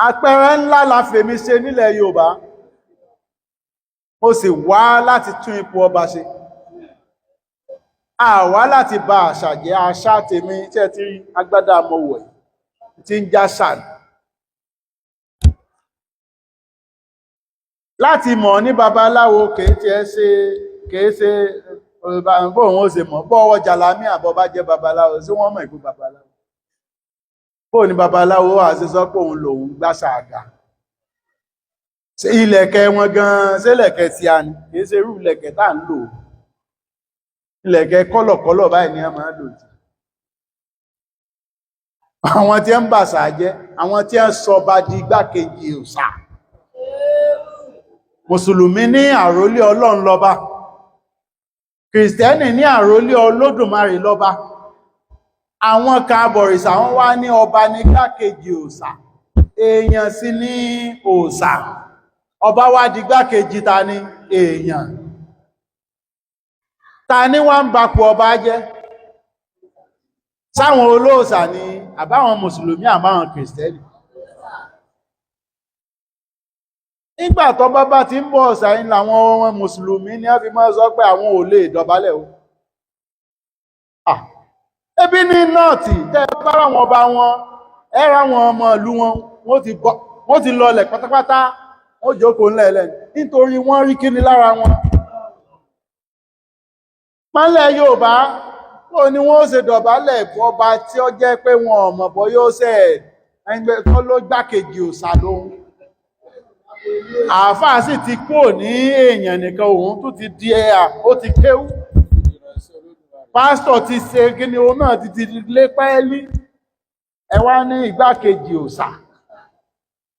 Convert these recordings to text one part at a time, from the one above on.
àpẹẹrẹ ńlá la fèmi ṣe nílẹ̀ Yorùbá mo sì wá láti tún ipò ọba ṣe àwa láti bà àṣà jẹ́. Àṣà tèmi tí ẹ ti rí agbádá mọ̀wọ̀ tí ń já sàn láti mọ̀ ní babaláwo kìí ṣe bóun ó ṣe mọ̀ bọ́ọ̀wọ́ jàlámí àbọ̀ bá jẹ́ babaláwo sí wọ́n mọ̀ ìpò babaláwo bóò ní babaláwo àti sọ pé òun lòun gbáṣà àga ṣe ilẹ̀kẹ̀ wọn gan ṣe ilẹ̀kẹ̀ tí a ní kìí ṣe irú ilẹ̀kẹ̀ tá à ń lò ilẹ̀kẹ̀ kọ́lọ̀kọ́lọ̀ báyìí ni a máa lò jù àwọn tí ń bàṣà jẹ́ àwọn tí ń sọ bá di igbákejì òòṣà mùsùlùmí ní àrólé ọlọ́run lọ́ba kìrìsìtẹ́nì ní àrólé olódùmarè lọ́ba àwọn kan abọ̀rìṣà wọ́n wá ní ọba ní igbákejì òòṣà èèyàn sì ní òòṣà ọba wá di igbákejì ta ní èèyàn ta ní wọ́n ń bapò ọba jẹ́ sáwọn olóòṣà ni àbáwọn mùsùlùmí àbáwọn kìrìsìtẹ́nì nígbà tó bá ti ń bọ̀ ọ̀sà yìí làwọn ọmọ mùsùlùmí ni wọ́n fi máa sọ pé àwọn ò lè dọ̀bálẹ̀ o ebi ní nọ́ọ̀tì tẹ́ bá ráwọn ọba wọn ẹ́ra wọn ọmọ ìlú wọn wọ́n ti lọlẹ̀ pátápátá wọ́n jókòó ńlẹ̀ẹ́lẹ̀ nítorí wọ́n rí kíni lára wọn pánlẹ̀ Yorùbá ó ní wọ́n ó ṣe dọ̀bálẹ̀ ọba tí ó jẹ́ pé wọn ọmọ bọ́ yóò ṣe ẹgbẹ́ tó ló gbákejì òòṣà lóhun àáfàá sì ti kúrò ní èèyàn nìkan òun tó ti di ẹ̀yà ó ti kéwú pásítọ̀ ti ṣe kíni òun náà ti lé pẹ́ẹ́lí ẹ wá ní igbákejì òòṣà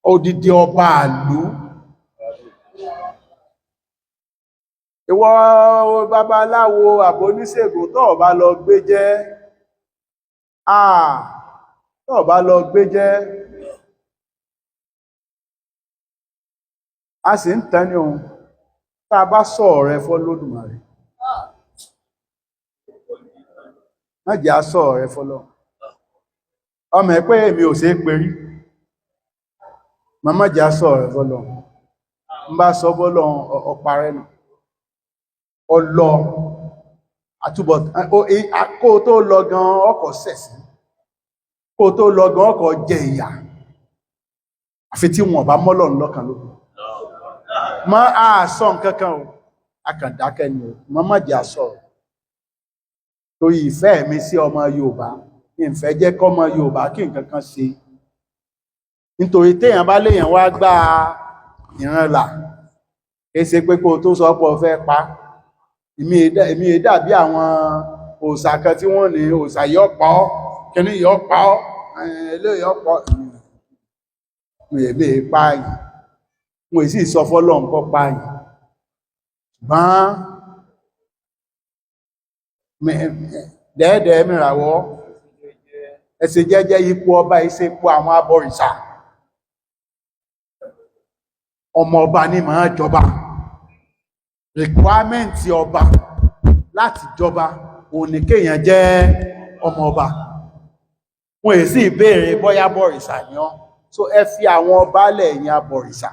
odidi ọba ìlú ìwọ babaláwo àbóníṣègùn tó bá lọ gbé jẹ́ tó bá lọ gbé jẹ́ a sì ń tẹ́ ní ohun tá a bá sọ ọ̀rẹ́ f'Olódùmarè má jẹ́ a sọ ọ̀rẹ́ f'Ọlọ́run ọmọ ẹ̀ pé èmi ò ṣe é perí má jẹ́ a sọ ọ̀rẹ́ f'Ọlọ́run ń bá sọ bọ́lọ́run ọparẹ́ nù ọlọ àtúbọ̀ kó tó lọ gan ọkọ̀ sẹ̀sí kó tó lọ gan ọkọ̀ jẹ ìyà àfi tí wọn bá mọ́lọ́run lọ́kàn lókun mọ́ àásọ nǹkankan o akàndákẹ́ ni o má jẹ́ àsọ torí ìfẹ́ mi sí ọmọ Yorùbá ìfẹ́ jẹ́ kọ́mọ Yorùbá kí nǹkankan ṣe nítorí téèyàn bá léèyàn wá gbá ìranlà kése pé kó tó sọ pé ó fẹ́ pa èmi dàbí àwọn òòṣà kan tí wọ́n ní òòṣà yọ́ pa ọ́ kíní yọ́ pa ọ́ ilé yọ́ pa ọ́ èmi pààyàn wọ́n sì sọ fọ́lọ́run kọ́ pààyàn ṣùgbọ́n dẹ́ẹ̀dẹ́ mìràwọ́ ẹsẹ̀ jẹ́jẹ́ ipò ọba iṣẹ́ ipò àwọn abọ̀rìṣà ọmọ ọba ní máa jọba requirement ọba láti jọba òun ni kéèyàn jẹ́ ọmọ ọba wọ́n èsì ìbéèrè bóyá bọ̀rìṣà ni ọ́ so ẹ fi àwọn ọba lẹ̀ ẹ̀yin abọ̀rìṣà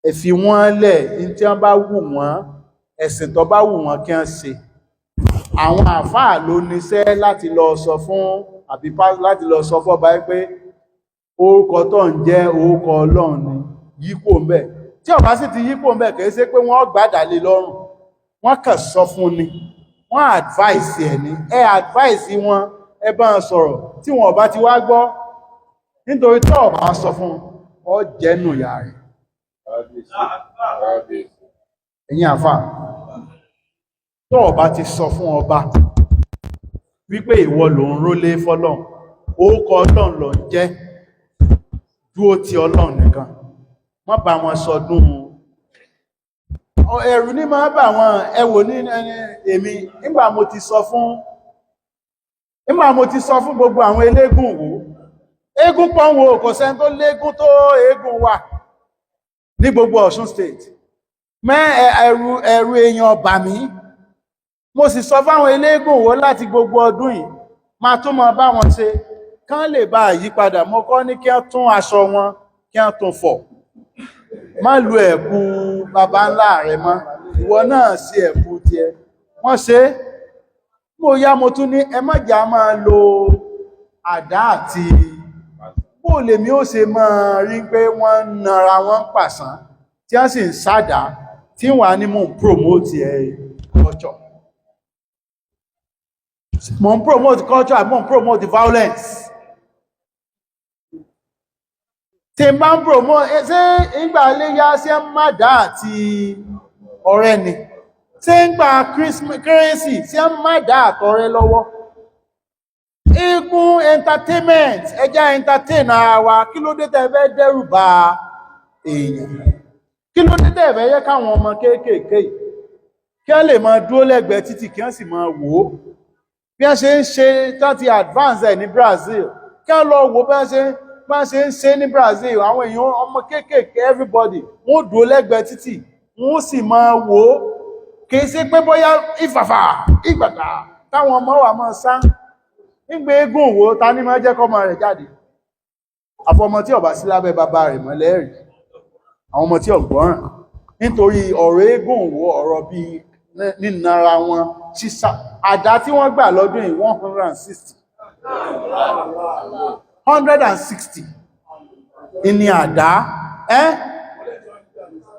ẹ fi wọ́n lẹ̀ ní tí wọ́n bá wù wọ́n ẹ̀sìn tó bá wù wọ́n kí wọ́n ṣe àwọn àfáà ló níṣẹ́ láti lọ sọ fún àbí láti lọ sọ fọ́ba pé orúkọ tó ń jẹ́ orúkọ Ọlọ́run ni yípo ń bẹ̀ tí ọba sì ti yípo ń bẹ̀ kìí ṣe pé wọ́n gbádàlé lọ́rùn wọ́n kàn sọ fún ni wọ́n advice ẹ̀ ní ẹ advice wọn ẹ bá wọn sọ̀rọ̀ tí wọn ọba ti wá gbọ́ nítorí tó ọba sọ fún ọ jẹ́nu ìyá rẹ̀ ẹ̀yin àfà tó ọba ti sọ fún ọba wípé ìwọ ló ń rólé fọ́lọ́run orúkọ Ọlọ́run ló ń jẹ́ dúró ti Ọlọ́run nìkan má bá wọn sọdún ẹ̀rù ní máa bá wọn ẹwò ní èmi nígbà mo ti sọ fún gbogbo àwọn eléégún wo eégún pọ́n wo kò sẹ́ni tó léégún tó eégún wà ní gbogbo Ọ̀ṣun state ẹ̀rù èèyàn bà mí mo sì sọ fáwọn eléégún wo láti gbogbo ọdún yìí máa tún máa bá wọn ṣe kán lè bá yí padà mo kọ́ ní kí wọ́n tún aṣọ wọn kí wọ́n tún fọ̀ má lu ẹ̀kú baba ńlá rẹ̀ mọ́ ìwọ náà sí ẹ̀kú tiẹ̀ wọ́n ṣe mo yá mo tún ní ẹ má jà máa lo àdá àti bó lèmi ó ṣe máa rí pé wọ́n ń nara wọn pàṣán tí wọ́n sì ń sádà tí wọ́n á ní mò ń promote culture mò ń promote culture mò ń promote violence tí n bá ń promote ṣé ìgbà iléyá sí má dá àti ọ̀rẹ́ ni ṣé ń gba kérésì sí má dá àtọ̀rẹ́ lọ́wọ́ eégún entertainment ẹjá entertain ara wa kí ló dé tẹ́ fẹ́ dẹ́rù bà èèyàn kí ló dé tẹ́ fẹ́ yẹ káwọn ọmọ kéékèèké kí wọ́n lè máa dúró lẹ́gbẹ̀ẹ́ títì kí wọ́n sì máa wò ó bí wọ́n ṣe ń ṣe tán ti advance ẹ̀ ní Brazil kí wọ́n lọ wò bí wọ́n ṣe ń ṣe ní Brazil àwọn èèyàn ọmọ kéékèèké everybody wọ́n dúró lẹ́gbẹ̀ẹ́ títì wọ́n sì máa wò ó kì í ṣe pé bóyá ìfàfà ìgbàgbà táwọn ọmọ wa máa sá nígbà eégún wo ta ní máa jẹ́ kọ́mọ rẹ̀ jáde àfọmọ tí ó bá sí lábẹ́ bàbá rẹ̀ mọ́lẹ́rì àwọn ọmọ tí ó gbọ́ràn nítorí ọ̀rọ̀ eégún wo ọ̀rọ̀ bí nínara wọn sísá àdá tí wọ́n gbà lọ́dún yìí 160 ìní àdá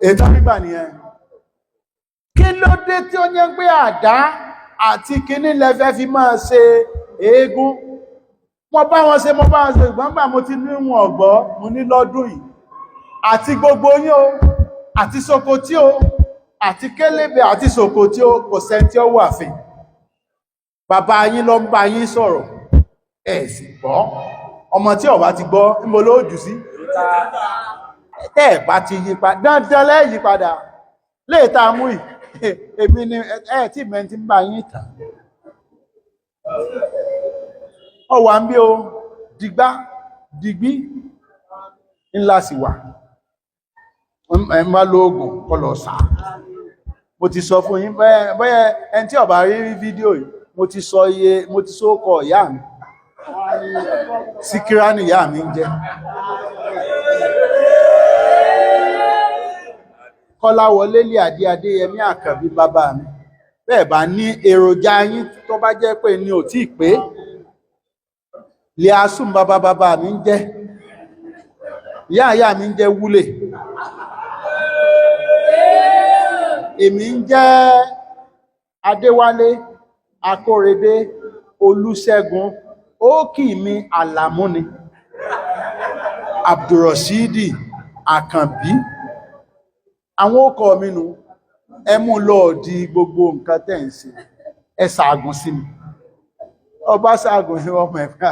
ètò gbígbà nìyẹn kí ló dé tí ó jẹ́ pé àdá àti kíní lẹ́fẹ́ fi máa ṣe eégún mo bá wọn ṣe ìgbọ́ngbà mo ti ní wọn ọ̀gbọ́ mo ní lọ́dún yìí àti gbogbo yín o àti Sokoti o àti Kélébé àti Sokoti o kò sẹ́ni tí ó wà fìn bàbá yín ló ń bá yín sọ̀rọ̀ ẹ̀ sì gbọ́ ọmọ tí ó bá ti gbọ́ níbo ló jù sí tẹ́ ẹ̀ bá ti yí padà dandan lẹ́ yí padà léèta mú ì èmi ni ẹ̀ tí mẹ́ntí ń bá yín tà ọwà ń bí o dìgbà dìgbí ńlá sì wà ẹ má lóògùn kọlọ̀ sáà mo ti sọ fún yín bẹ́ẹ̀ ẹni tí ó bá rí fídíò yìí mo ti sọ ọkọ ìyá mi Síkírá ni ìyá mi ń jẹ́ Kọ́láwọlé lé Adéyẹmí Àkànbí bàbá mi bẹ́ẹ̀ bá ní èròjà yín tó bá jẹ́ pé ní ò tí pé lè asùn bàbá mi ń jẹ́ ìyá mi ń jẹ́ Wúlé èmi ń jẹ́ Adéwálé Akórèdé Olúṣẹ́gun ókì mi Àlàmúni Abdulrasidi Àkànbí àwọn ọkọ̀ mi nù ẹmú lọ di gbogbo nǹkan tẹ́ ń ṣe ẹ ṣàgùn sí mi ọba ṣàgùn sí ọmọ ẹ̀fà